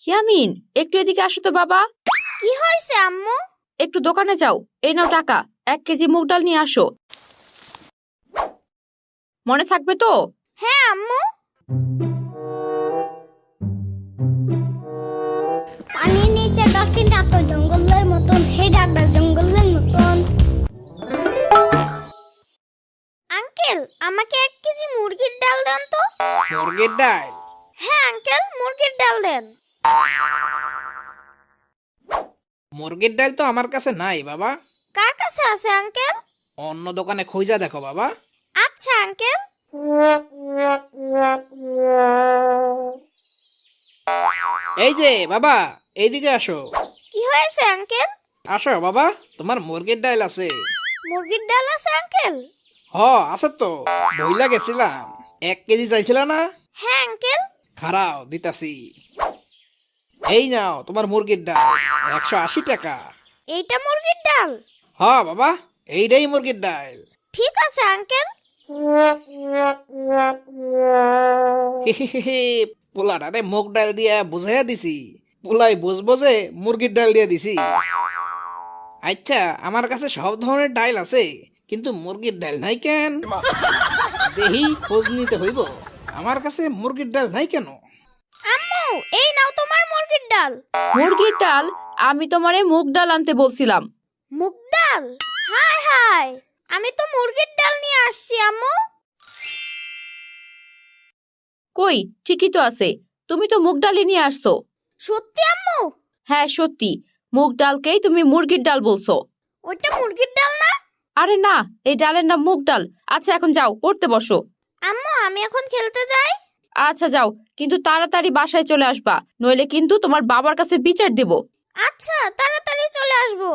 ইয়ামিন, একটু এদিকে আসো তো বাবা। কি হয়েছে আম্মু? একটু দোকানে যাও, এই নাও টাকা। 1 কেজি মুগ ডাল নিয়ে আসো। মনে থাকবে তো? হ্যাঁ আম্মু। পানির নিচে ডলফিন ডাকো জঙ্গলের মতন, হে ডাকবে জঙ্গলের মতন। আঙ্কেল, আমাকে 1 কেজি মুরগির ডাল দেন তো। মুরগির ডাল? হ্যাঁ আঙ্কেল, মুরগির ডাল দেন। মুরগির ডাল তো আমার কাছে নাই বাবা। কার কাছে আছে আঙ্কেল? অন্য দোকানে খুঁজা দেখো বাবা। আচ্ছা আঙ্কেল। এই যে বাবা, এইদিকে আসো। কি হয়েছে আঙ্কেল? আসো বাবা, তোমার মুরগির ডাল আছে। মুরগির ডাল আছে আঙ্কেল? হ, আছে তো। বইলা গেছিলাম। 1 কেজি চাইছিল না? হ্যাঁ আঙ্কেল। খারাও দিতাছি। এই নাও তোমার মুরগির ডাল, 180 টাকা। এইটা মুরগির ডাল? হ বাবা, এইটাই মুরগির ডাল। ঠিক আছে আঙ্কেল। পোলাটারে মুগ ডাল দিয়া বুঝাইয়া দিছি, পোলাই বুঝবো যে মুরগির ডাল দিয়া দিছি। আচ্ছা, আমার কাছে সব ধরনের ডাল আছে, কিন্তু মুরগির ডাল নাই কেন? দেহি খোঁজ নিতে হইব, আমার কাছে মুরগির ডাল নাই কেন? আম্মু, এই নাও তোমার মুরগির ডাল। মুরগির ডাল? আমি তোমারে মুগ ডাল আনতে বলছিলাম। মুগ ডাল? হায় হায়, আমি তো মুরগির ডাল নিয়ে আসছি আম্মু। কই, ঠিকই তো আছে। তুমি তো মুগ ডালই নিয়ে আসছো। সত্যি আম্মু? হ্যাঁ সত্যি, মুগ ডালকেই তুমি মুরগির ডাল বলছো। ওইটা মুরগির ডাল না? আরে না, এই ডালের নাম মুগ ডাল। আচ্ছা এখন যাও, পড়তে বসো। আম্মু, আমি এখন খেলতে যাই। আচ্ছা যাও, কিন্তু তাড়াতাড়ি বাসায় চলে আসবা, নইলে কিন্তু তোমার বাবার কাছে বিচার দেব। আচ্ছা, তাড়াতাড়ি চলে আসবো।